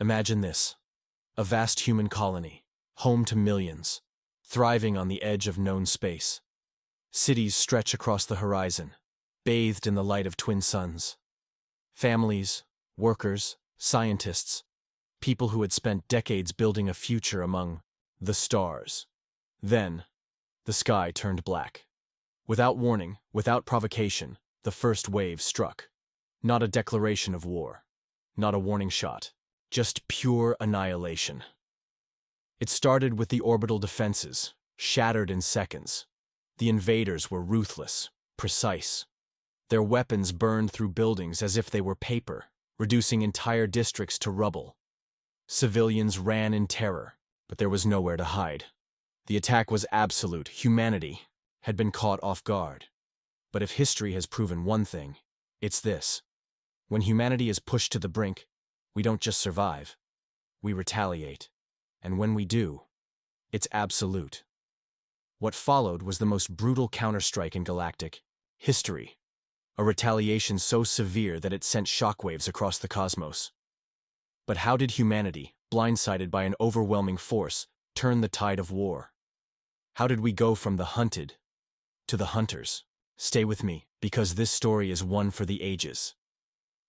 Imagine this: a vast human colony, home to millions, thriving on the edge of known space. Cities stretch across the horizon, bathed in the light of twin suns. Families, workers, scientists, people who had spent decades building a future among the stars. Then, the sky turned black. Without warning, without provocation, the first wave struck. Not a declaration of war, not a warning shot, just pure annihilation. It started with the orbital defenses, shattered in seconds. The invaders were ruthless, precise. Their weapons burned through buildings as if they were paper, reducing entire districts to rubble. Civilians ran in terror, but there was nowhere to hide. The attack was absolute. Humanity had been caught off guard. But if history has proven one thing, it's this: when humanity is pushed to the brink, we don't just survive, we retaliate. And when we do, it's absolute. What followed was the most brutal counterstrike in galactic history, a retaliation so severe that it sent shockwaves across the cosmos. But how did humanity, blindsided by an overwhelming force, turn the tide of war? How did we go from the hunted to the hunters? Stay with me, because this story is one for the ages.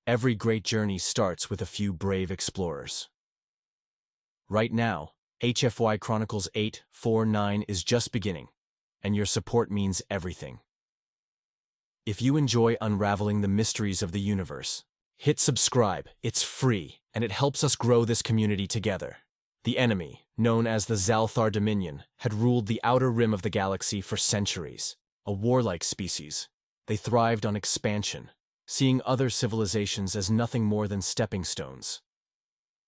Every great journey starts with a few brave explorers. Right now, HFY Chronicles-849 is just beginning, and your support means everything. If you enjoy unraveling the mysteries of the universe, hit subscribe. It's free, and it helps us grow this community together. The enemy, known as the Zalthar Dominion, had ruled the outer rim of the galaxy for centuries. A warlike species, they thrived on expansion, seeing other civilizations as nothing more than stepping stones.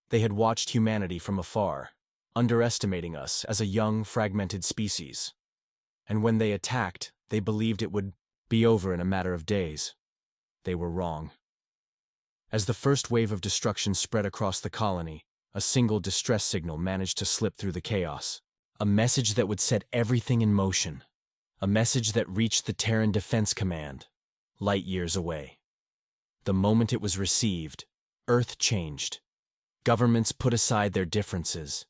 They had watched humanity from afar, underestimating us as a young, fragmented species. And when they attacked, they believed it would be over in a matter of days. They were wrong. As the first wave of destruction spread across the colony, a single distress signal managed to slip through the chaos. A message that would set everything in motion. A message that reached the Terran Defense Command, light years away. The moment it was received, Earth changed. Governments put aside their differences.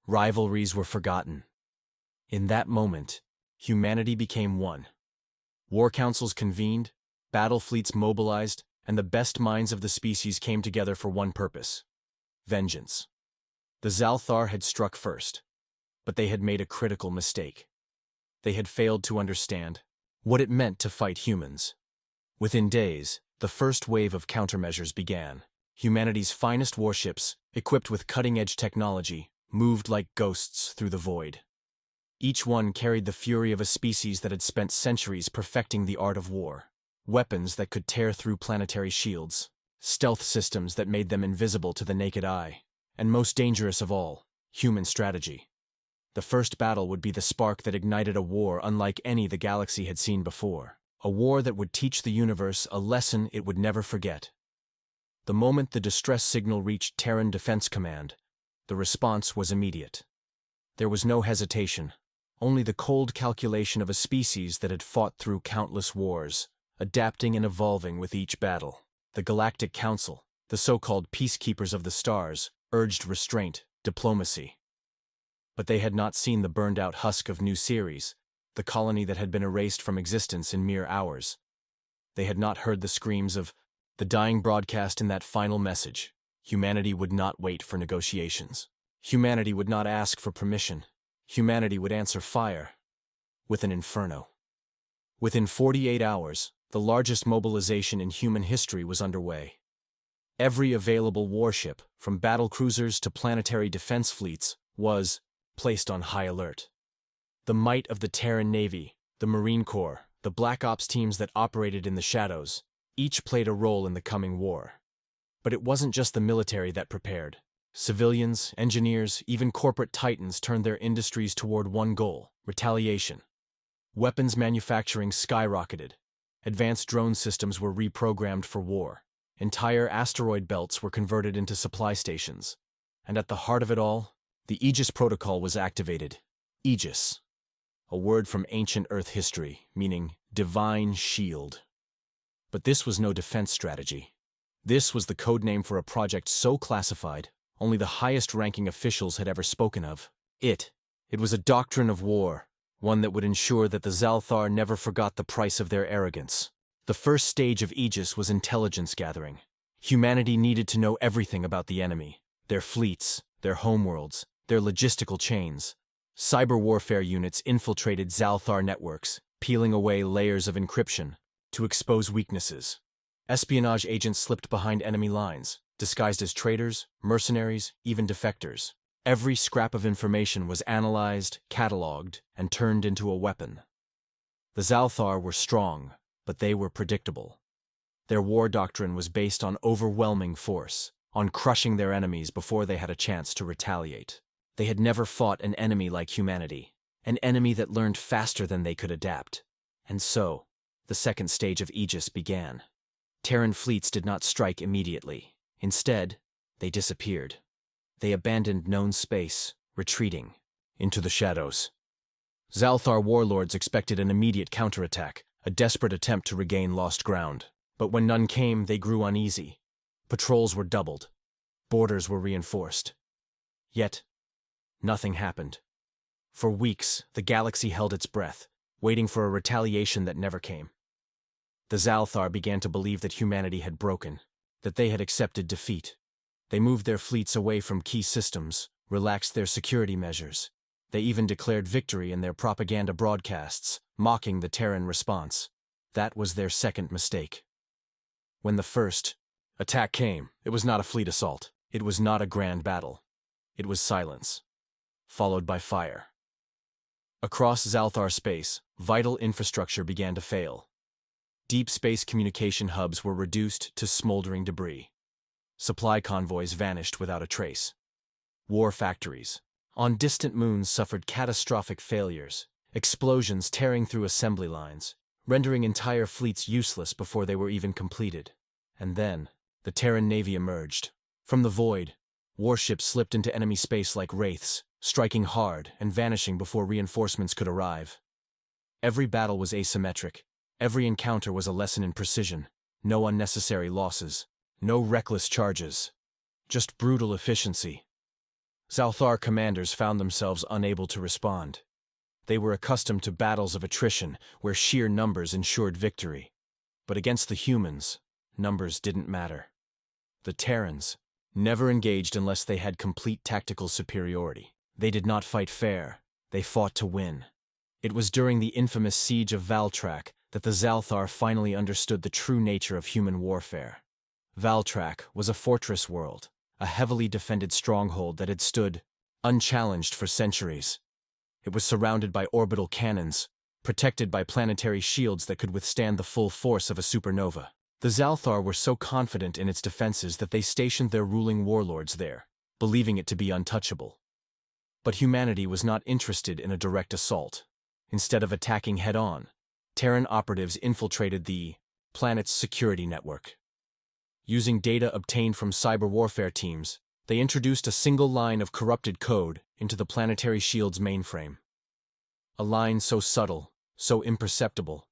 Rivalries were forgotten. In that moment, humanity became one. War councils convened, battle fleets mobilized, and the best minds of the species came together for one purpose: vengeance. The Zalthar had struck first, but they had made a critical mistake. They had failed to understand what it meant to fight humans. Within days, the first wave of countermeasures began. Humanity's finest warships, equipped with cutting-edge technology, moved like ghosts through the void. Each one carried the fury of a species that had spent centuries perfecting the art of war. Weapons that could tear through planetary shields, stealth systems that made them invisible to the naked eye, and most dangerous of all, human strategy. The first battle would be the spark that ignited a war unlike any the galaxy had seen before. A war that would teach the universe a lesson it would never forget. The moment the distress signal reached Terran Defense Command, the response was immediate. There was no hesitation, only the cold calculation of a species that had fought through countless wars, adapting and evolving with each battle. The Galactic Council, the so-called peacekeepers of the stars, urged restraint, diplomacy. But they had not seen the burned-out husk of New Ceres, the colony that had been erased from existence in mere hours. They had not heard the screams of the dying broadcast in that final message. Humanity would not wait for negotiations. Humanity would not ask for permission. Humanity would answer fire with an inferno. Within 48 hours, the largest mobilization in human history was underway. Every available warship, from battlecruisers to planetary defense fleets, was placed on high alert. The might of the Terran Navy, the Marine Corps, the Black Ops teams that operated in the shadows, each played a role in the coming war. But it wasn't just the military that prepared. Civilians, engineers, even corporate titans turned their industries toward one goal: retaliation. Weapons manufacturing skyrocketed. Advanced drone systems were reprogrammed for war. Entire asteroid belts were converted into supply stations. And at the heart of it all, the Aegis Protocol was activated. Aegis, a word from ancient Earth history, meaning divine shield. But this was no defense strategy. This was the code name for a project so classified, only the highest-ranking officials had ever spoken of. It was a doctrine of war, one that would ensure that the Zalthar never forgot the price of their arrogance. The first stage of Aegis was intelligence gathering. Humanity needed to know everything about the enemy, their fleets, their homeworlds, their logistical chains. Cyber warfare units infiltrated Zalthar networks, peeling away layers of encryption to expose weaknesses. Espionage agents slipped behind enemy lines, disguised as traitors, mercenaries, even defectors. Every scrap of information was analyzed, catalogued, and turned into a weapon. The Zalthar were strong, but they were predictable. Their war doctrine was based on overwhelming force, on crushing their enemies before they had a chance to retaliate. They had never fought an enemy like humanity, an enemy that learned faster than they could adapt. And so, the second stage of Aegis began. Terran fleets did not strike immediately. Instead, they disappeared. They abandoned known space, retreating into the shadows. Zalthar warlords expected an immediate counterattack, a desperate attempt to regain lost ground. But when none came, they grew uneasy. Patrols were doubled. Borders were reinforced. Yet, nothing happened. For weeks, the galaxy held its breath, waiting for a retaliation that never came. The Zalthar began to believe that humanity had broken, that they had accepted defeat. They moved their fleets away from key systems, relaxed their security measures. They even declared victory in their propaganda broadcasts, mocking the Terran response. That was their second mistake. When the first attack came, it was not a fleet assault. It was not a grand battle. It was silence, followed by fire. Across Zalthar space, vital infrastructure began to fail. Deep space communication hubs were reduced to smoldering debris. Supply convoys vanished without a trace. War factories on distant moons suffered catastrophic failures, explosions tearing through assembly lines, rendering entire fleets useless before they were even completed. And then, the Terran Navy emerged. From the void, warships slipped into enemy space like wraiths, striking hard and vanishing before reinforcements could arrive. Every battle was asymmetric. Every encounter was a lesson in precision. No unnecessary losses. No reckless charges. Just brutal efficiency. Zalthar commanders found themselves unable to respond. They were accustomed to battles of attrition, where sheer numbers ensured victory. But against the humans, numbers didn't matter. The Terrans never engaged unless they had complete tactical superiority. They did not fight fair. They fought to win. It was during the infamous siege of Valtrak that the Zalthar finally understood the true nature of human warfare. Valtrak was a fortress world, a heavily defended stronghold that had stood unchallenged for centuries. It was surrounded by orbital cannons, protected by planetary shields that could withstand the full force of a supernova. The Zalthar were so confident in its defenses that they stationed their ruling warlords there, believing it to be untouchable. But humanity was not interested in a direct assault. Instead of attacking head-on, Terran operatives infiltrated the planet's security network. Using data obtained from cyber warfare teams, they introduced a single line of corrupted code into the planetary shield's mainframe. A line so subtle, so imperceptible,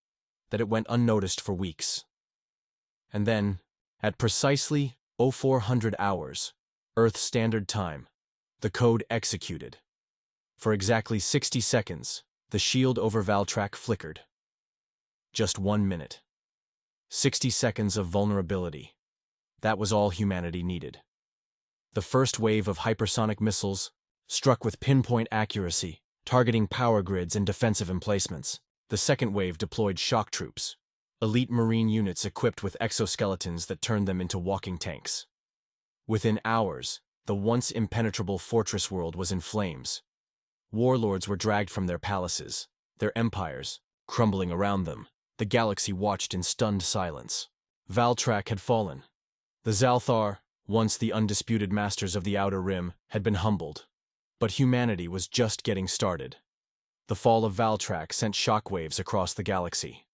that it went unnoticed for weeks. And then, at precisely 0400 hours, Earth Standard Time, the code executed. For exactly 60 seconds, the shield over Valtrak flickered. Just 1 minute. 60 seconds of vulnerability. That was all humanity needed. The first wave of hypersonic missiles struck with pinpoint accuracy, targeting power grids and defensive emplacements. The second wave deployed shock troops, elite marine units equipped with exoskeletons that turned them into walking tanks. Within hours, the once impenetrable fortress world was in flames. Warlords were dragged from their palaces, their empires crumbling around them. The galaxy watched in stunned silence. Valtrak had fallen. The Zalthar, once the undisputed masters of the Outer Rim, had been humbled. But humanity was just getting started. The fall of Valtrak sent shockwaves across the galaxy.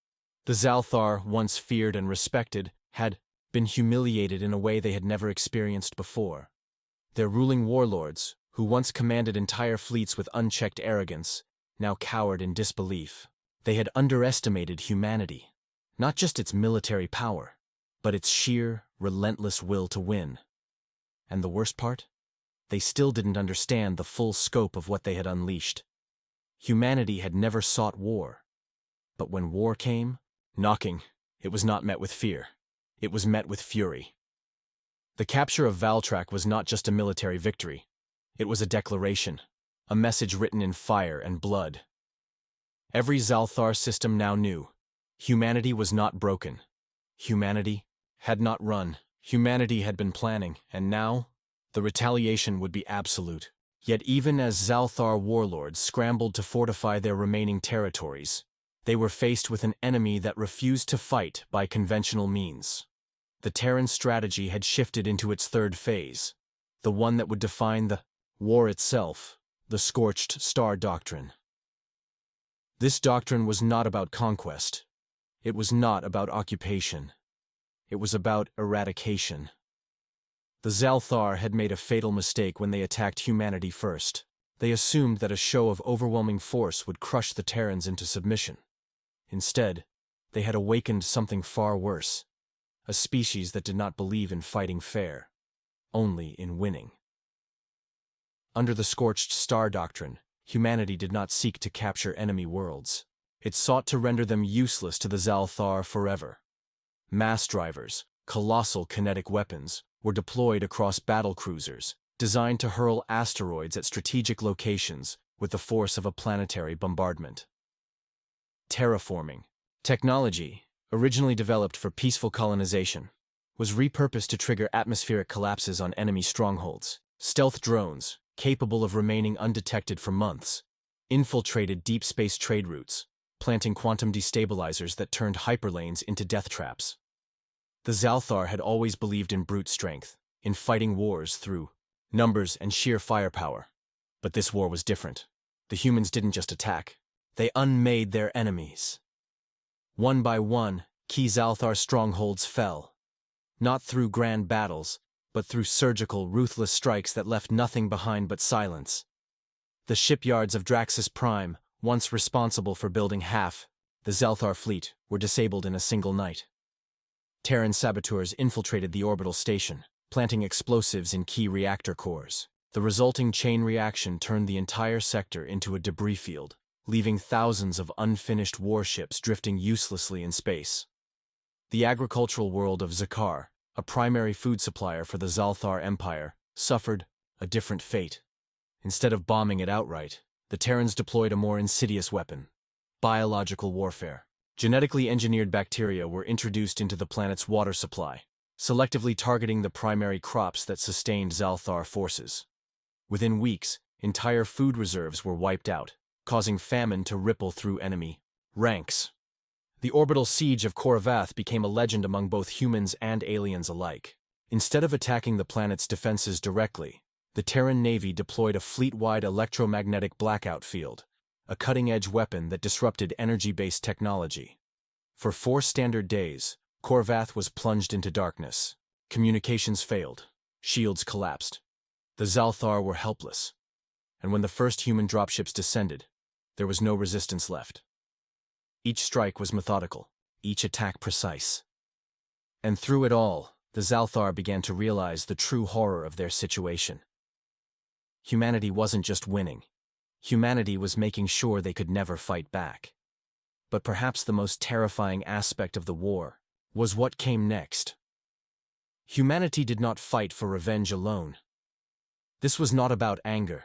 The Zalthar, once feared and respected, had been humiliated in a way they had never experienced before. Their ruling warlords, who once commanded entire fleets with unchecked arrogance, now cowered in disbelief. They had underestimated humanity, not just its military power, but its sheer, relentless will to win. And the worst part? they still didn't understand the full scope of what they had unleashed. Humanity had never sought war. But when war came, knocking, it was not met with fear. It was met with fury. The capture of Valtrak was not just a military victory. It was a declaration, a message written in fire and blood. Every Zalthar system now knew. Humanity was not broken. Humanity had not run. Humanity had been planning, and now, the retaliation would be absolute. Yet even as Zalthar warlords scrambled to fortify their remaining territories, they were faced with an enemy that refused to fight by conventional means. The Terran strategy had shifted into its third phase, the one that would define the war itself, the Scorched Star Doctrine. This doctrine was not about conquest. It was not about occupation. It was about eradication. The Zalthar had made a fatal mistake when they attacked humanity first. They assumed that a show of overwhelming force would crush the Terrans into submission. Instead, they had awakened something far worse, a species that did not believe in fighting fair, only in winning. Under the Scorched Star Doctrine, humanity did not seek to capture enemy worlds. It sought to render them useless to the Zalthar forever. Mass drivers, colossal kinetic weapons, were deployed across battle cruisers, designed to hurl asteroids at strategic locations with the force of a planetary bombardment. Terraforming, technology, originally developed for peaceful colonization, was repurposed to trigger atmospheric collapses on enemy strongholds. Stealth drones, capable of remaining undetected for months, infiltrated deep space trade routes, planting quantum destabilizers that turned hyperlanes into death traps. The Zalthar had always believed in brute strength, in fighting wars through numbers and sheer firepower. But this war was different. The humans didn't just attack. They unmade their enemies. One by one, key Zalthar strongholds fell. Not through grand battles, but through surgical, ruthless strikes that left nothing behind but silence. The shipyards of Draxus Prime, once responsible for building half the Zalthar fleet, were disabled in a single night. Terran saboteurs infiltrated the orbital station, planting explosives in key reactor cores. The resulting chain reaction turned the entire sector into a debris field, leaving thousands of unfinished warships drifting uselessly in space. The agricultural world of Zakar, a primary food supplier for the Zalthar Empire, suffered a different fate. Instead of bombing it outright, the Terrans deployed a more insidious weapon: biological warfare. Genetically engineered bacteria were introduced into the planet's water supply, selectively targeting the primary crops that sustained Zalthar forces. Within weeks, entire food reserves were wiped out, causing famine to ripple through enemy ranks. The orbital siege of Korvath became a legend among both humans and aliens alike. Instead of attacking the planet's defenses directly, the Terran Navy deployed a fleet-wide electromagnetic blackout field, a cutting-edge weapon that disrupted energy-based technology. For 4 standard days, Korvath was plunged into darkness. Communications failed. Shields collapsed. The Zalthar were helpless. And when the first human dropships descended, there was no resistance left. Each strike was methodical, each attack precise. And through it all, the Zalthar began to realize the true horror of their situation. Humanity wasn't just winning. Humanity was making sure they could never fight back. But perhaps the most terrifying aspect of the war was what came next. Humanity did not fight for revenge alone. This was not about anger.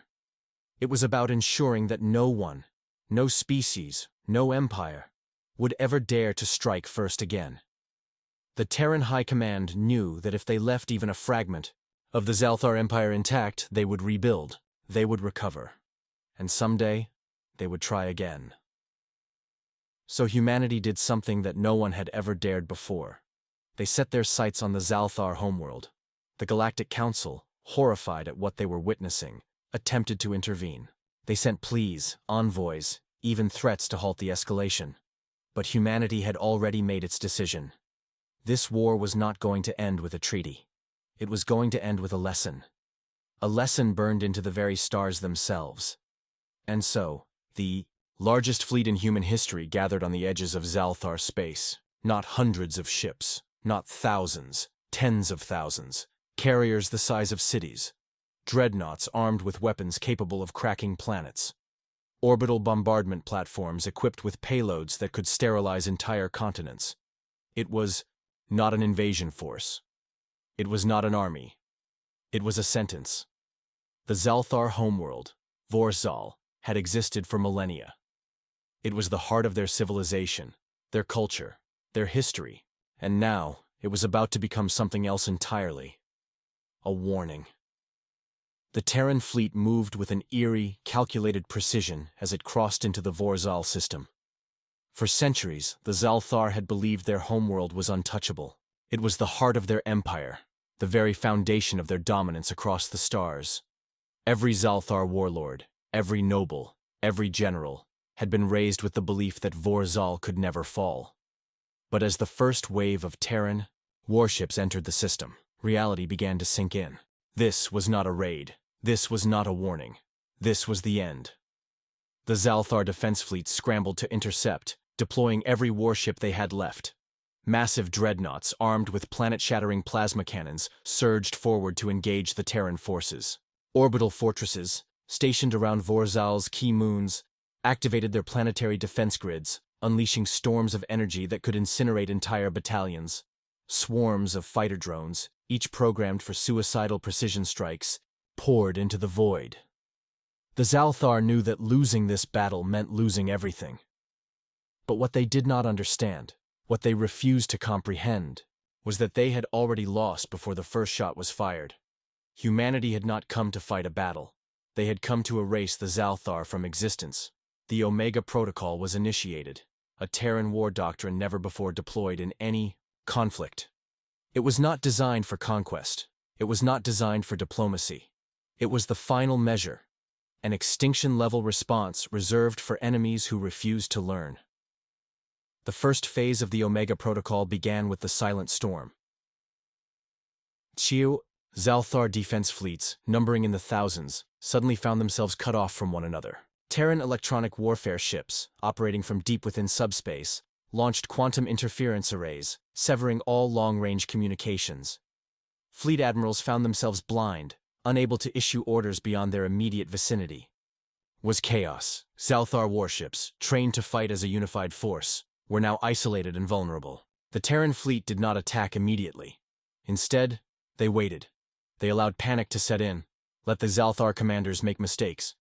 It was about ensuring that no one, no species, no empire, would ever dare to strike first again. The Terran High Command knew that if they left even a fragment of the Zalthar Empire intact, they would rebuild, they would recover. And someday, they would try again. So humanity did something that no one had ever dared before. They set their sights on the Zalthar homeworld. The Galactic Council, horrified at what they were witnessing, attempted to intervene. They sent pleas, envoys, even threats to halt the escalation. But humanity had already made its decision. This war was not going to end with a treaty. It was going to end with a lesson. A lesson burned into the very stars themselves. And so, the largest fleet in human history gathered on the edges of Zalthar space. Not hundreds of ships, not thousands, tens of thousands, carriers the size of cities. dreadnoughts armed with weapons capable of cracking planets, orbital bombardment platforms equipped with payloads that could sterilize entire continents. It was not an invasion force. It was not an army. It was a sentence. The Zalthar homeworld, Vorzal, had existed for millennia. It was the heart of their civilization, their culture, their history, and now it was about to become something else entirely. A warning. The Terran fleet moved with an eerie, calculated precision as it crossed into the Vorzal system. For centuries, the Zalthar had believed their homeworld was untouchable. It was the heart of their empire, the very foundation of their dominance across the stars. Every Zalthar warlord, every noble, every general, had been raised with the belief that Vorzal could never fall. But as the first wave of Terran warships entered the system, reality began to sink in. This was not a raid. This was not a warning. This was the end. The Zalthar defense fleet scrambled to intercept, deploying every warship they had left. Massive dreadnoughts armed with planet-shattering plasma cannons surged forward to engage the Terran forces. Orbital fortresses, stationed around Vorzal's key moons, activated their planetary defense grids, unleashing storms of energy that could incinerate entire battalions. Swarms of fighter drones, each programmed for suicidal precision strikes, poured into the void. The Zalthar knew that losing this battle meant losing everything. But what they did not understand, what they refused to comprehend, was that they had already lost before the first shot was fired. Humanity had not come to fight a battle. They had come to erase the Zalthar from existence. The Omega Protocol was initiated, a Terran war doctrine never before deployed in any conflict. It was not designed for conquest. It was not designed for diplomacy. It was the final measure, an extinction-level response reserved for enemies who refused to learn. The first phase of the Omega Protocol began with the Silent Storm. Zalthar defense fleets, numbering in the thousands, suddenly found themselves cut off from one another. Terran electronic warfare ships, operating from deep within subspace, launched quantum interference arrays, severing all long-range communications. Fleet admirals found themselves blind, unable to issue orders beyond their immediate vicinity. Was chaos. Zalthar warships, trained to fight as a unified force, were now isolated and vulnerable. The Terran fleet did not attack immediately. Instead, they waited. They allowed panic to set in, let the Zalthar commanders make mistakes.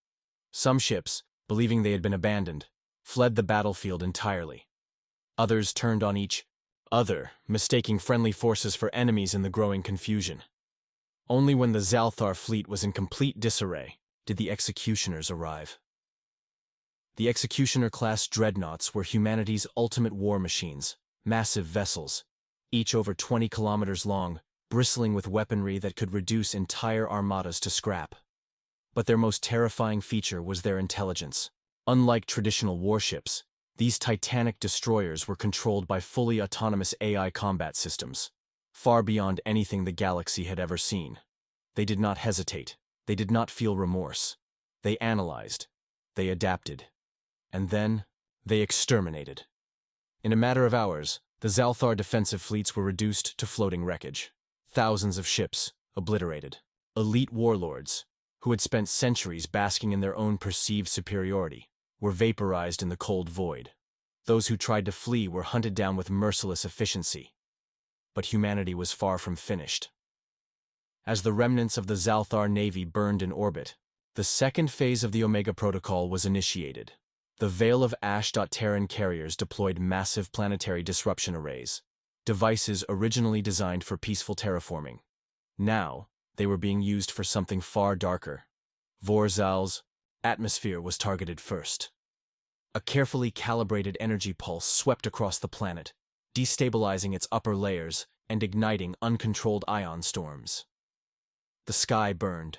Some ships, believing they had been abandoned, fled the battlefield entirely. Others turned on each other, mistaking friendly forces for enemies in the growing confusion. Only when the Zalthar fleet was in complete disarray did the Executioners arrive. The Executioner-class dreadnoughts were humanity's ultimate war machines, massive vessels, each over 20 kilometers long, bristling with weaponry that could reduce entire armadas to scrap. But their most terrifying feature was their intelligence. Unlike traditional warships, these titanic destroyers were controlled by fully autonomous AI combat systems, far beyond anything the galaxy had ever seen. They did not hesitate. They did not feel remorse. They analyzed. They adapted. And then, they exterminated. In a matter of hours, the Zalthar defensive fleets were reduced to floating wreckage. Thousands of ships, obliterated. Elite warlords, who had spent centuries basking in their own perceived superiority, were vaporized in the cold void. Those who tried to flee were hunted down with merciless efficiency. But humanity was far from finished. As the remnants of the Zalthar navy burned in orbit, the second phase of the Omega Protocol was initiated. The Veil of Ash. Terran carriers deployed massive planetary disruption arrays, devices originally designed for peaceful terraforming. Now, they were being used for something far darker. Vorzal's atmosphere was targeted first. A carefully calibrated energy pulse swept across the planet, destabilizing its upper layers and igniting uncontrolled ion storms. The sky burned.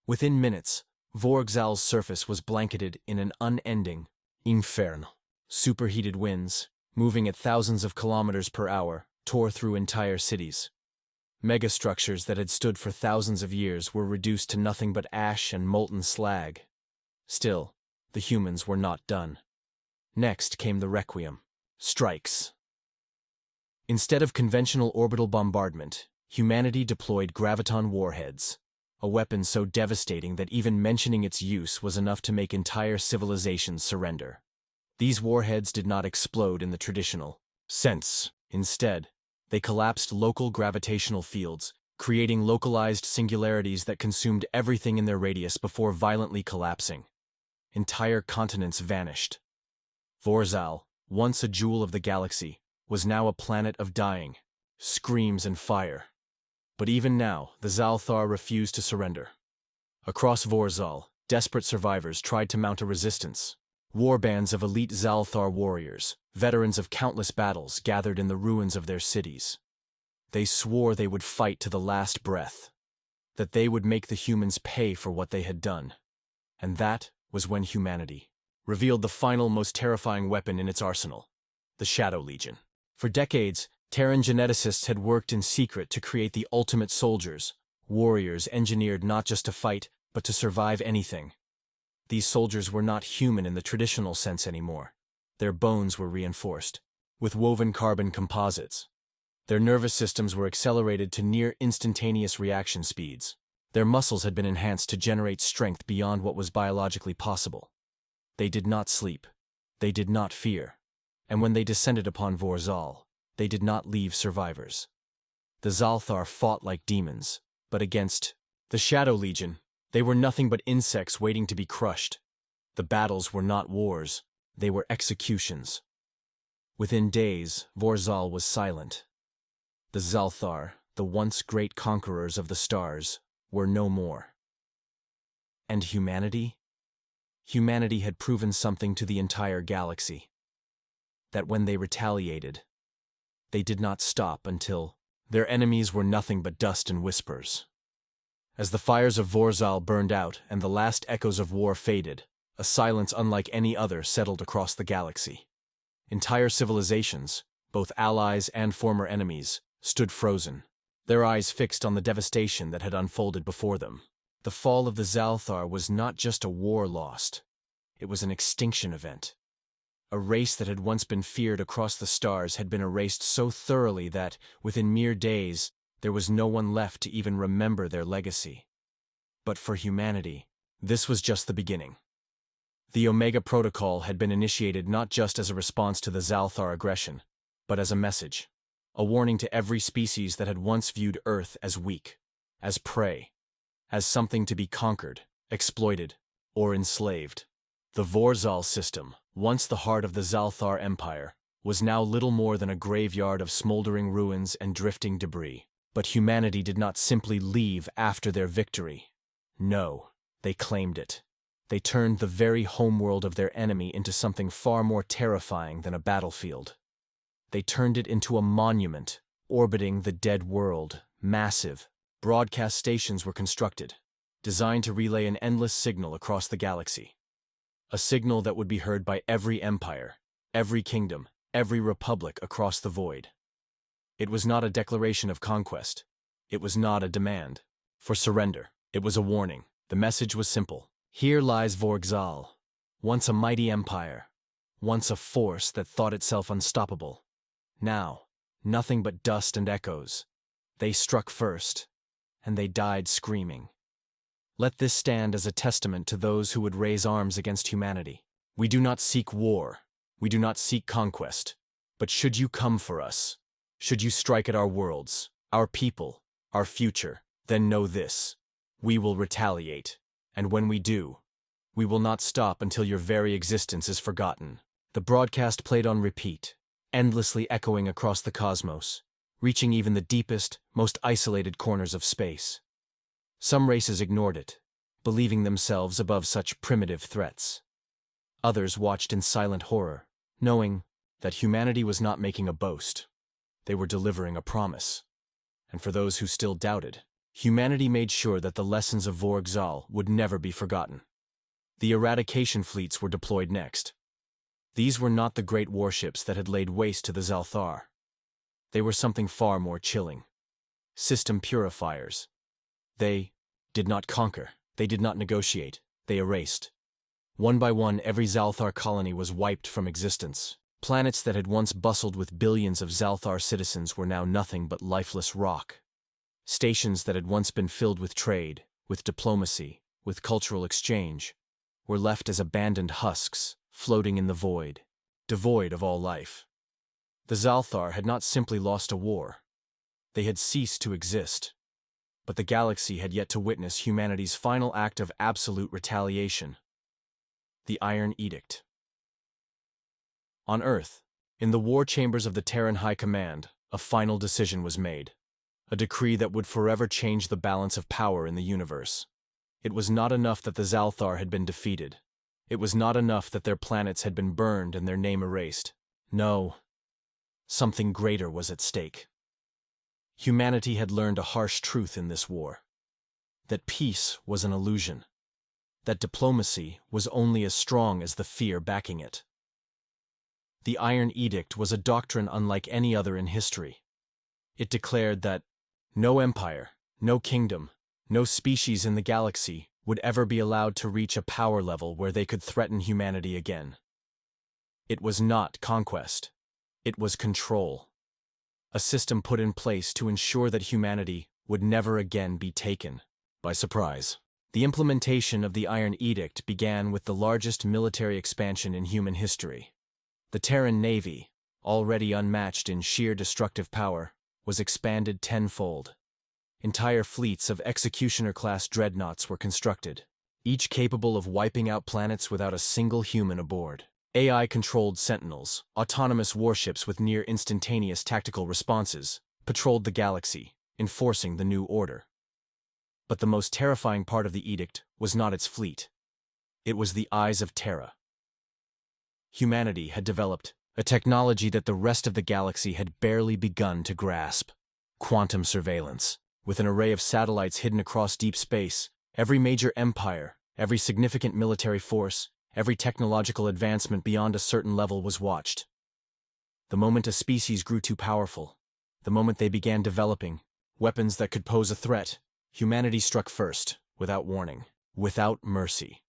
Within minutes, Vorzal's surface was blanketed in an unending inferno. Superheated winds, moving at thousands of kilometers per hour, tore through entire cities. Megastructures that had stood for thousands of years were reduced to nothing but ash and molten slag. Still, the humans were not done. Next came the Requiem. Strikes. Instead of conventional orbital bombardment, humanity deployed graviton warheads. a weapon so devastating that even mentioning its use was enough to make entire civilizations surrender. These warheads did not explode in the traditional sense. Instead, they collapsed local gravitational fields, creating localized singularities that consumed everything in their radius before violently collapsing. Entire continents vanished. Vorzal, once a jewel of the galaxy, was now a planet of dying, screams and fire. But even now, the Zalthar refused to surrender. Across Vorzal, desperate survivors tried to mount a resistance. Warbands of elite Zalthar warriors, veterans of countless battles, gathered in the ruins of their cities. They swore they would fight to the last breath, that they would make the humans pay for what they had done. And that was when humanity revealed the final, most terrifying weapon in its arsenal, the Shadow Legion. For decades, Terran geneticists had worked in secret to create the ultimate soldiers, warriors engineered not just to fight, but to survive anything. These soldiers were not human in the traditional sense anymore. Their bones were reinforced with woven carbon composites. Their nervous systems were accelerated to near instantaneous reaction speeds. Their muscles had been enhanced to generate strength beyond what was biologically possible. They did not sleep. They did not fear. And when they descended upon Vorzal, they did not leave survivors. The Zalthar fought like demons, but against the Shadow Legion, they were nothing but insects waiting to be crushed. The battles were not wars, they were executions. Within days, Vorzal was silent. The Zalthar, the once great conquerors of the stars, were no more. And humanity? Humanity had proven something to the entire galaxy. That when they retaliated, they did not stop until their enemies were nothing but dust and whispers. As the fires of Vorzal burned out and the last echoes of war faded, a silence unlike any other settled across the galaxy. Entire civilizations, both allies and former enemies, stood frozen, their eyes fixed on the devastation that had unfolded before them. The fall of the Zalthar was not just a war lost. It was an extinction event. A race that had once been feared across the stars had been erased so thoroughly that, within mere days, there was no one left to even remember their legacy. But for humanity, this was just the beginning. The Omega Protocol had been initiated not just as a response to the Zalthar aggression, but as a message, a warning to every species that had once viewed Earth as weak, as prey, as something to be conquered, exploited, or enslaved. The Vorzal system, once the heart of the Zalthar Empire, was now little more than a graveyard of smoldering ruins and drifting debris. But humanity did not simply leave after their victory. No, they claimed it. They turned the very homeworld of their enemy into something far more terrifying than a battlefield. They turned it into a monument, orbiting the dead world. Massive broadcast stations were constructed, designed to relay an endless signal across the galaxy. A signal that would be heard by every empire, every kingdom, every republic across the void. It was not a declaration of conquest. It was not a demand for surrender. It was a warning. The message was simple. Here lies Vorzal, once a mighty empire, once a force that thought itself unstoppable. Now, nothing but dust and echoes. They struck first, and they died screaming. Let this stand as a testament to those who would raise arms against humanity. We do not seek war. We do not seek conquest. But should you come for us, should you strike at our worlds, our people, our future, then know this: we will retaliate, and when we do, we will not stop until your very existence is forgotten. The broadcast played on repeat, endlessly echoing across the cosmos, reaching even the deepest, most isolated corners of space. Some races ignored it, believing themselves above such primitive threats. Others watched in silent horror, knowing that humanity was not making a boast. They were delivering a promise. And for those who still doubted, humanity made sure that the lessons of Vorzal would never be forgotten. The eradication fleets were deployed next. These were not the great warships that had laid waste to the Zalthar. They were something far more chilling. System purifiers. They did not conquer, they did not negotiate, they erased. One by one, every Zalthar colony was wiped from existence. Planets that had once bustled with billions of Zalthar citizens were now nothing but lifeless rock. Stations that had once been filled with trade, with diplomacy, with cultural exchange, were left as abandoned husks, floating in the void, devoid of all life. The Zalthar had not simply lost a war. They had ceased to exist. But the galaxy had yet to witness humanity's final act of absolute retaliation. The Iron Edict. On Earth, in the war chambers of the Terran High Command, a final decision was made. A decree that would forever change the balance of power in the universe. It was not enough that the Zalthar had been defeated. It was not enough that their planets had been burned and their name erased. No, something greater was at stake. Humanity had learned a harsh truth in this war. That peace was an illusion. That diplomacy was only as strong as the fear backing it. The Iron Edict was a doctrine unlike any other in history. It declared that no empire, no kingdom, no species in the galaxy would ever be allowed to reach a power level where they could threaten humanity again. It was not conquest. It was control. A system put in place to ensure that humanity would never again be taken by surprise. The implementation of the Iron Edict began with the largest military expansion in human history. The Terran Navy, already unmatched in sheer destructive power, was expanded tenfold. Entire fleets of executioner-class dreadnoughts were constructed, each capable of wiping out planets without a single human aboard. AI-controlled sentinels, autonomous warships with near-instantaneous tactical responses, patrolled the galaxy, enforcing the new order. But the most terrifying part of the edict was not its fleet. It was the Eyes of Terra. Humanity had developed a technology that the rest of the galaxy had barely begun to grasp. Quantum surveillance. With an array of satellites hidden across deep space, every major empire, every significant military force, every technological advancement beyond a certain level was watched. The moment a species grew too powerful, the moment they began developing weapons that could pose a threat, humanity struck first, without warning, without mercy.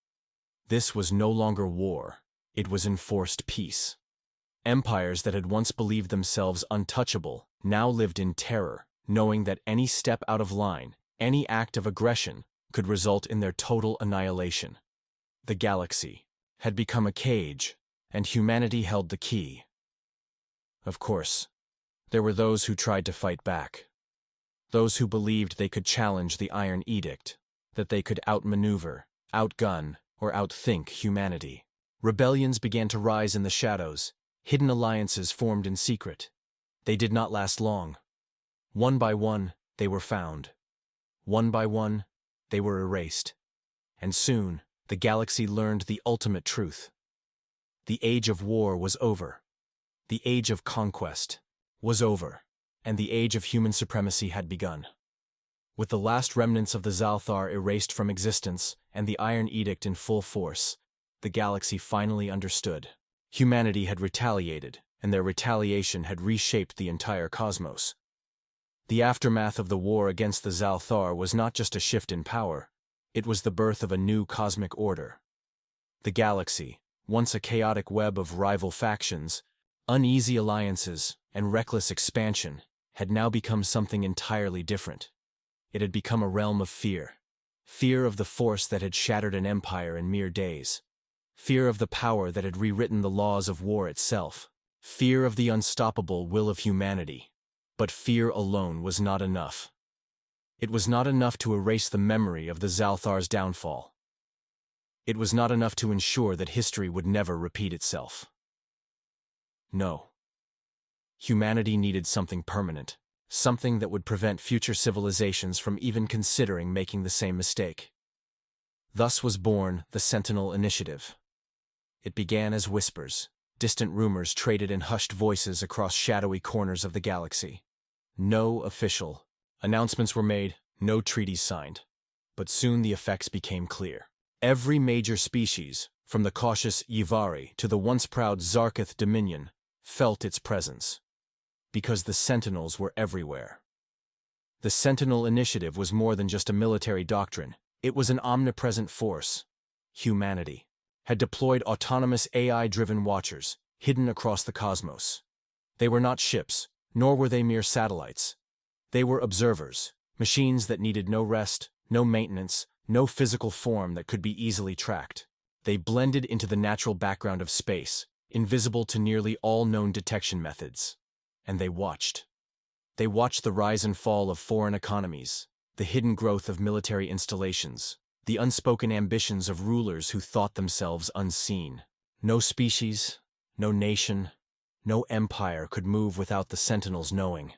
This was no longer war. It was enforced peace. Empires that had once believed themselves untouchable now lived in terror, knowing that any step out of line, any act of aggression, could result in their total annihilation. The galaxy had become a cage, and humanity held the key. Of course, there were those who tried to fight back. Those who believed they could challenge the Iron Edict, that they could outmaneuver, outgun, or outthink humanity. Rebellions began to rise in the shadows. Hidden alliances formed in secret. They did not last long. One by one, they were found. One by one, they were erased. And soon, the galaxy learned the ultimate truth. The age of war was over. The age of conquest was over. And the age of human supremacy had begun. With the last remnants of the Zalthar erased from existence and the Iron Edict in full force, the galaxy finally understood. Humanity had retaliated, and their retaliation had reshaped the entire cosmos. The aftermath of the war against the Zalthar was not just a shift in power, it was the birth of a new cosmic order. The galaxy, once a chaotic web of rival factions, uneasy alliances, and reckless expansion, had now become something entirely different. It had become a realm of fear. Fear of the force that had shattered an empire in mere days. Fear of the power that had rewritten the laws of war itself. Fear of the unstoppable will of humanity. But fear alone was not enough. It was not enough to erase the memory of the Zalthar's downfall. It was not enough to ensure that history would never repeat itself. No. Humanity needed something permanent, something that would prevent future civilizations from even considering making the same mistake. Thus was born the Sentinel Initiative. It began as whispers, distant rumors traded in hushed voices across shadowy corners of the galaxy. No official announcements were made, no treaties signed. But soon the effects became clear. Every major species, from the cautious Yvari to the once proud Zarketh Dominion, felt its presence. Because the Sentinels were everywhere. The Sentinel Initiative was more than just a military doctrine. It was an omnipresent force. Humanity had deployed autonomous AI-driven watchers, hidden across the cosmos. They were not ships, nor were they mere satellites. They were observers, machines that needed no rest, No maintenance, no physical form that could be easily tracked. They blended into the natural background of space, invisible to nearly all known detection methods. And they watched. They watched the rise and fall of foreign economies, the hidden growth of military installations, the unspoken ambitions of rulers who thought themselves unseen. No species, no nation, no empire could move without the Sentinels knowing.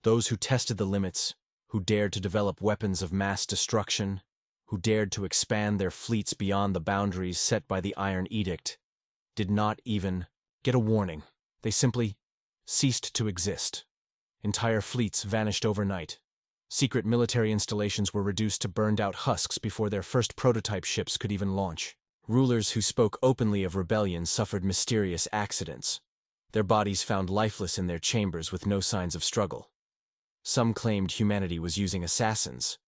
Those who tested the limits, who dared to develop weapons of mass destruction, who dared to expand their fleets beyond the boundaries set by the Iron Edict, did not even get a warning. They simply ceased to exist. Entire fleets vanished overnight. Secret military installations were reduced to burned-out husks before their first prototype ships could even launch. Rulers who spoke openly of rebellion suffered mysterious accidents, their bodies found lifeless in their chambers with no signs of struggle. Some claimed humanity was using assassins.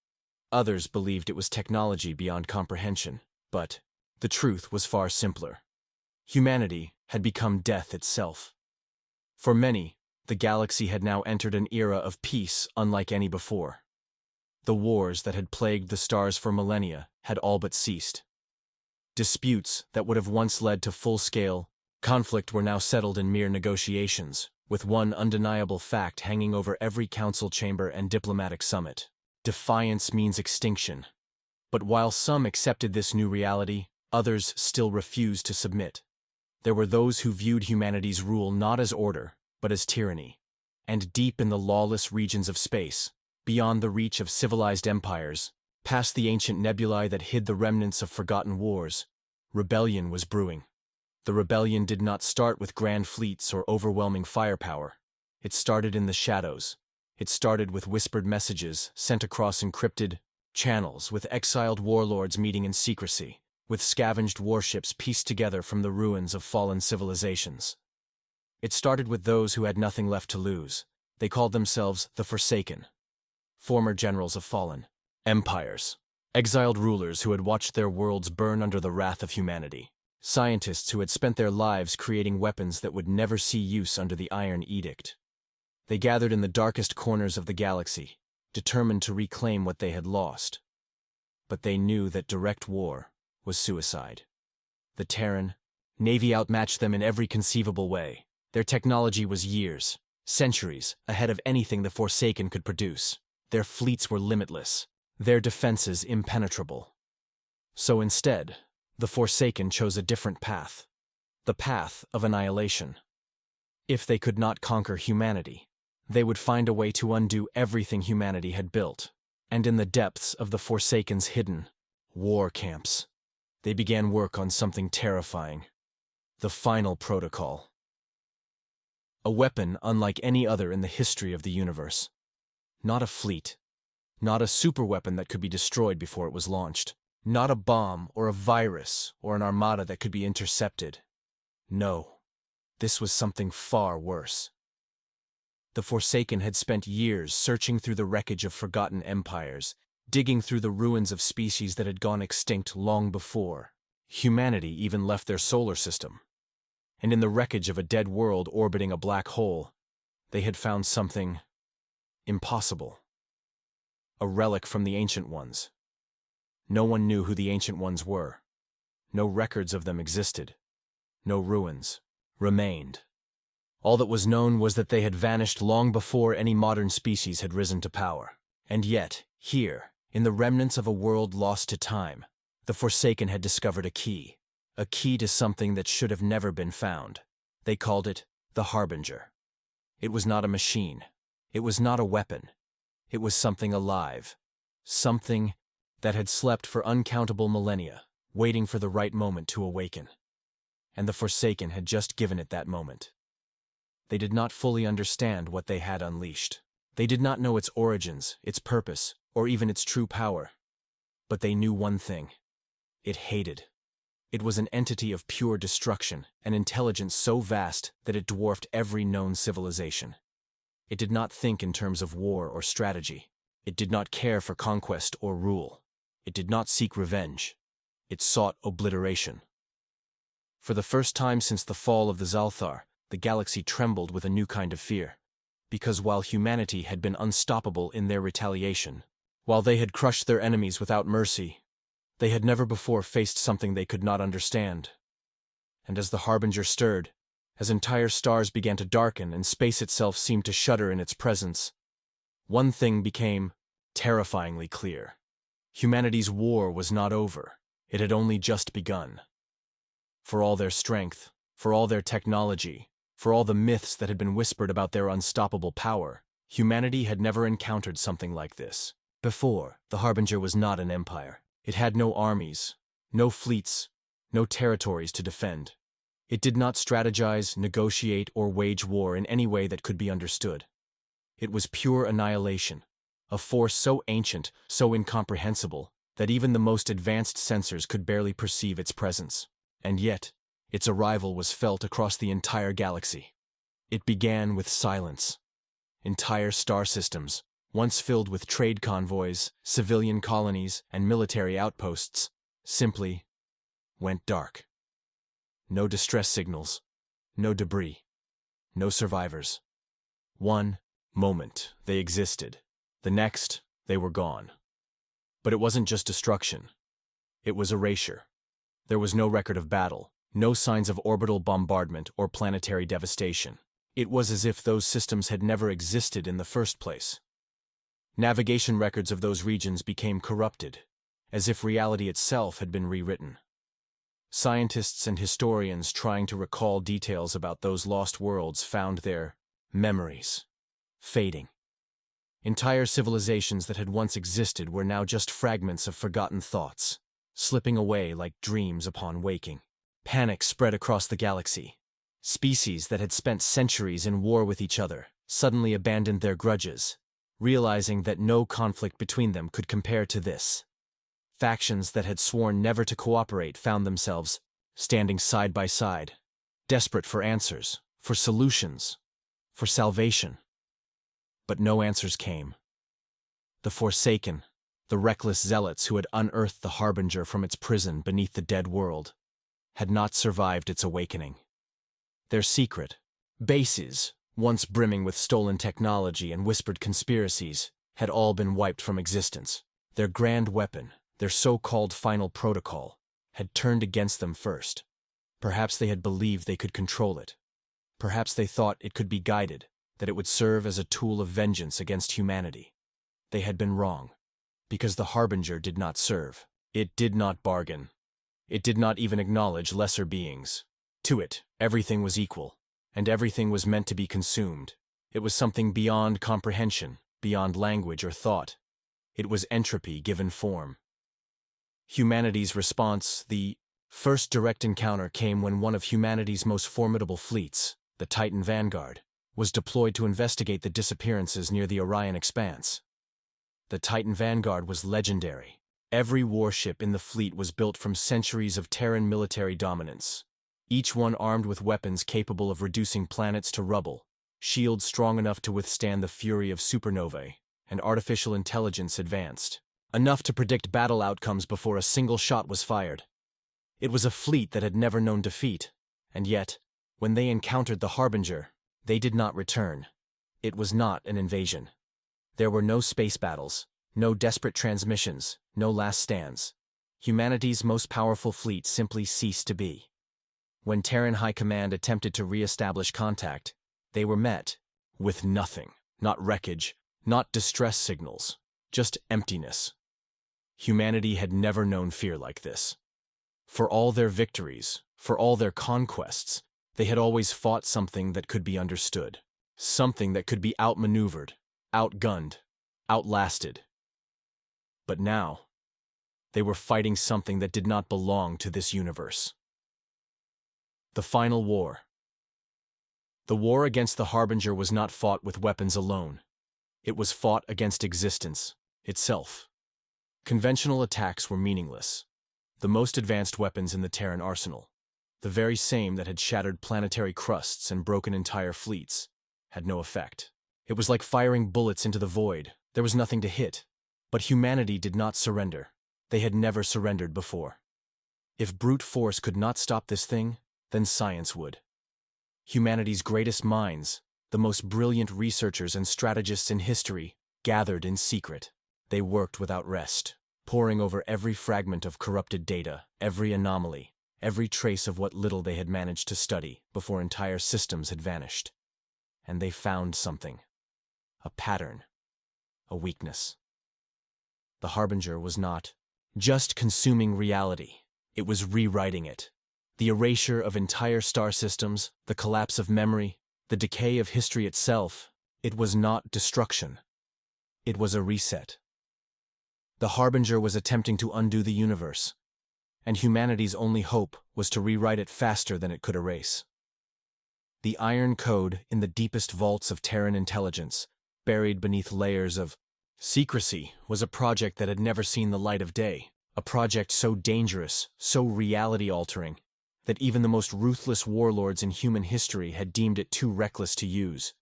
Others believed it was technology beyond comprehension. But the truth was far simpler. Humanity had become death itself. For many, the galaxy had now entered an era of peace unlike any before. The wars that had plagued the stars for millennia had all but ceased. Disputes that would have once led to full-scale conflict were now settled in mere negotiations, with one undeniable fact hanging over every council chamber and diplomatic summit. Defiance means extinction. But while some accepted this new reality, others still refused to submit. There were those who viewed humanity's rule not as order, but as tyranny. And deep in the lawless regions of space, beyond the reach of civilized empires, past the ancient nebulae that hid the remnants of forgotten wars, rebellion was brewing. The rebellion did not start with grand fleets or overwhelming firepower. It started in the shadows. It started with whispered messages sent across encrypted channels, with exiled warlords meeting in secrecy, with scavenged warships pieced together from the ruins of fallen civilizations. It started with those who had nothing left to lose. They called themselves the Forsaken, former generals of fallen empires, exiled rulers who had watched their worlds burn under the wrath of humanity, scientists who had spent their lives creating weapons that would never see use under the Iron Edict. They gathered in the darkest corners of the galaxy, determined to reclaim what they had lost. But they knew that direct war was suicide. The Terran Navy outmatched them in every conceivable way. Their technology was years, centuries, ahead of anything the Forsaken could produce. Their fleets were limitless, their defenses impenetrable. So instead, the Forsaken chose a different path, the path of annihilation. If they could not conquer humanity, they would find a way to undo everything humanity had built. And in the depths of the Forsaken's hidden war camps, they began work on something terrifying: the final protocol. A weapon unlike any other in the history of the universe. Not a fleet. Not a superweapon that could be destroyed before it was launched. Not a bomb or a virus or an armada that could be intercepted. No, this was something far worse. The Forsaken had spent years searching through the wreckage of forgotten empires, digging through the ruins of species that had gone extinct long before humanity even left their solar system. And in the wreckage of a dead world orbiting a black hole, they had found something impossible. A relic from the Ancient Ones. No one knew who the Ancient Ones were. No records of them existed. No ruins remained. All that was known was that they had vanished long before any modern species had risen to power. And yet, here, in the remnants of a world lost to time, the Forsaken had discovered a key to something that should have never been found. They called it the Harbinger. It was not a machine. It was not a weapon. It was something alive. Something that had slept for uncountable millennia, waiting for the right moment to awaken. And the Forsaken had just given it that moment. They did not fully understand what they had unleashed. They did not know its origins, its purpose, or even its true power. But they knew one thing. It hated. It was an entity of pure destruction, an intelligence so vast that it dwarfed every known civilization. It did not think in terms of war or strategy. It did not care for conquest or rule. It did not seek revenge. It sought obliteration. For the first time since the fall of the Zalthar, the galaxy trembled with a new kind of fear. Because while humanity had been unstoppable in their retaliation, While they had crushed their enemies without mercy, they had never before faced something they could not understand. And as the Harbinger stirred, as entire stars began to darken and space itself seemed to shudder in its presence, one thing became terrifyingly clear. Humanity's war was not over. It had only just begun. For all their strength, for all their technology, for all the myths that had been whispered about their unstoppable power, humanity had never encountered something like this. Before, the Harbinger was not an empire. It had no armies, no fleets, no territories to defend. It did not strategize, negotiate, or wage war in any way that could be understood. It was pure annihilation, a force so ancient, so incomprehensible, that even the most advanced sensors could barely perceive its presence. And yet, its arrival was felt across the entire galaxy. It began with silence. Entire star systems, once filled with trade convoys, civilian colonies, and military outposts, simply went dark. No distress signals, no debris, no survivors. One moment, they existed. The next, they were gone. But it wasn't just destruction. It was erasure. There was no record of battle, no signs of orbital bombardment or planetary devastation. It was as if those systems had never existed in the first place. Navigation records of those regions became corrupted, as if reality itself had been rewritten. Scientists and historians trying to recall details about those lost worlds found their memories fading. Entire civilizations that had once existed were now just fragments of forgotten thoughts, slipping away like dreams upon waking. Panic spread across the galaxy. Species that had spent centuries in war with each other suddenly abandoned their grudges, realizing that no conflict between them could compare to this. Factions that had sworn never to cooperate found themselves standing side by side, desperate for answers, for solutions, for salvation. But no answers came. The Forsaken, the reckless zealots who had unearthed the Harbinger from its prison beneath the dead world, had not survived its awakening. Their secret, bases, once brimming with stolen technology and whispered conspiracies, had all been wiped from existence. Their grand weapon, their so-called final protocol, had turned against them first. Perhaps they had believed they could control it. Perhaps they thought it could be guided, that it would serve as a tool of vengeance against humanity. They had been wrong, because the Harbinger did not serve. It did not bargain. It did not even acknowledge lesser beings. To it, everything was equal, and everything was meant to be consumed. It was something beyond comprehension, beyond language or thought. It was entropy given form. Humanity's response, the first direct encounter, came when one of humanity's most formidable fleets, the Titan Vanguard, was deployed to investigate the disappearances near the Orion Expanse. The Titan Vanguard was legendary. Every warship in the fleet was built from centuries of Terran military dominance, each one armed with weapons capable of reducing planets to rubble, shields strong enough to withstand the fury of supernovae, and artificial intelligence advanced enough to predict battle outcomes before a single shot was fired. It was a fleet that had never known defeat, and yet, when they encountered the Harbinger, they did not return. It was not an invasion. There were no space battles, no desperate transmissions, no last stands. Humanity's most powerful fleet simply ceased to be. When Terran High Command attempted to re-establish contact, they were met with nothing. Not wreckage, not distress signals, just emptiness. Humanity had never known fear like this. For all their victories, for all their conquests, they had always fought something that could be understood. Something that could be outmaneuvered, outgunned, outlasted. But now, they were fighting something that did not belong to this universe. The final war. The war against the Harbinger was not fought with weapons alone. It was fought against existence itself. Conventional attacks were meaningless. The most advanced weapons in the Terran arsenal, the very same that had shattered planetary crusts and broken entire fleets, had no effect. It was like firing bullets into the void. There was nothing to hit. But humanity did not surrender. They had never surrendered before. If brute force could not stop this thing, then science would. Humanity's greatest minds, the most brilliant researchers and strategists in history, gathered in secret. They worked without rest, poring over every fragment of corrupted data, every anomaly, every trace of what little they had managed to study before entire systems had vanished. And they found something. A pattern. A weakness. The Harbinger was not just consuming reality. It was rewriting it. The erasure of entire star systems, the collapse of memory, the decay of history itself. It was not destruction. It was a reset. The Harbinger was attempting to undo the universe, and humanity's only hope was to rewrite it faster than it could erase. The iron code in the deepest vaults of Terran intelligence, buried beneath layers of secrecy, was a project that had never seen the light of day, a project so dangerous, so reality-altering, that even the most ruthless warlords in human history had deemed it too reckless to use.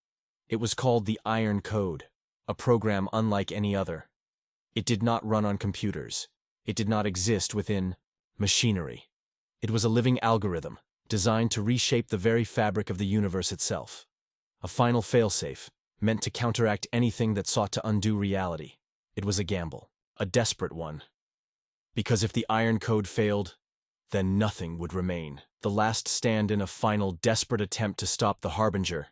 It was called the Iron Code, a program unlike any other. It did not run on computers. It did not exist within machinery. It was a living algorithm, designed to reshape the very fabric of the universe itself. A final failsafe, meant to counteract anything that sought to undo reality. It was a gamble, a desperate one. Because if the Iron Code failed, then nothing would remain. The last stand in a final, desperate attempt to stop the Harbinger.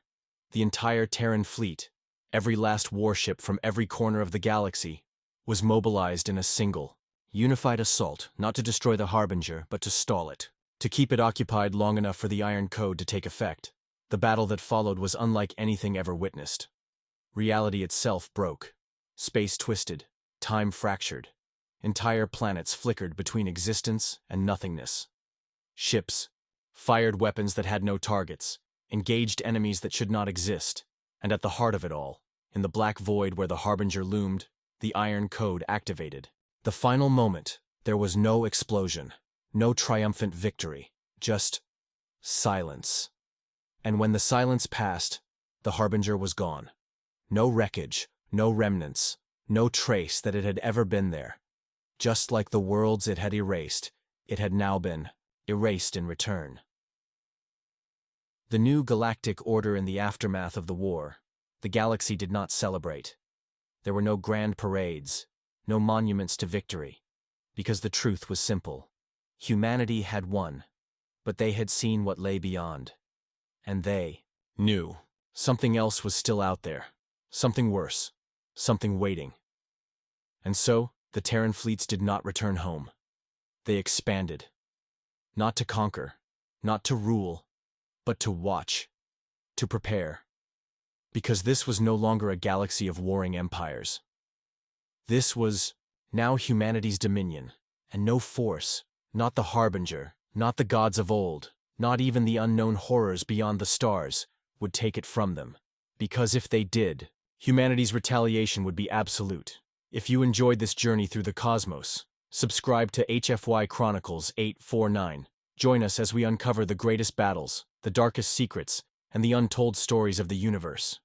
The entire Terran fleet, every last warship from every corner of the galaxy, was mobilized in a single, unified assault, not to destroy the Harbinger, but to stall it, to keep it occupied long enough for the Iron Code to take effect. The battle that followed was unlike anything ever witnessed. Reality itself broke. Space twisted. Time fractured. Entire planets flickered between existence and nothingness. Ships fired weapons that had no targets, engaged enemies that should not exist, and at the heart of it all, in the black void where the Harbinger loomed, the Iron Code activated. The final moment, there was no explosion, no triumphant victory, just silence. And when the silence passed, the Harbinger was gone. No wreckage, no remnants, no trace that it had ever been there. Just like the worlds it had erased, it had now been erased in return. The new galactic order in the aftermath of the war, the galaxy did not celebrate. There were no grand parades, no monuments to victory, because the truth was simple. Humanity had won, but they had seen what lay beyond. And they knew something else was still out there, something worse, something waiting. And so, the Terran fleets did not return home. They expanded. Not to conquer, not to rule, but to watch, to prepare. Because this was no longer a galaxy of warring empires. This was now humanity's dominion, and no force, not the Harbinger, not the gods of old, not even the unknown horrors beyond the stars, would take it from them. Because if they did, humanity's retaliation would be absolute. If you enjoyed this journey through the cosmos, subscribe to HFY Chronicles-849. Join us as we uncover the greatest battles, the darkest secrets, and the untold stories of the universe.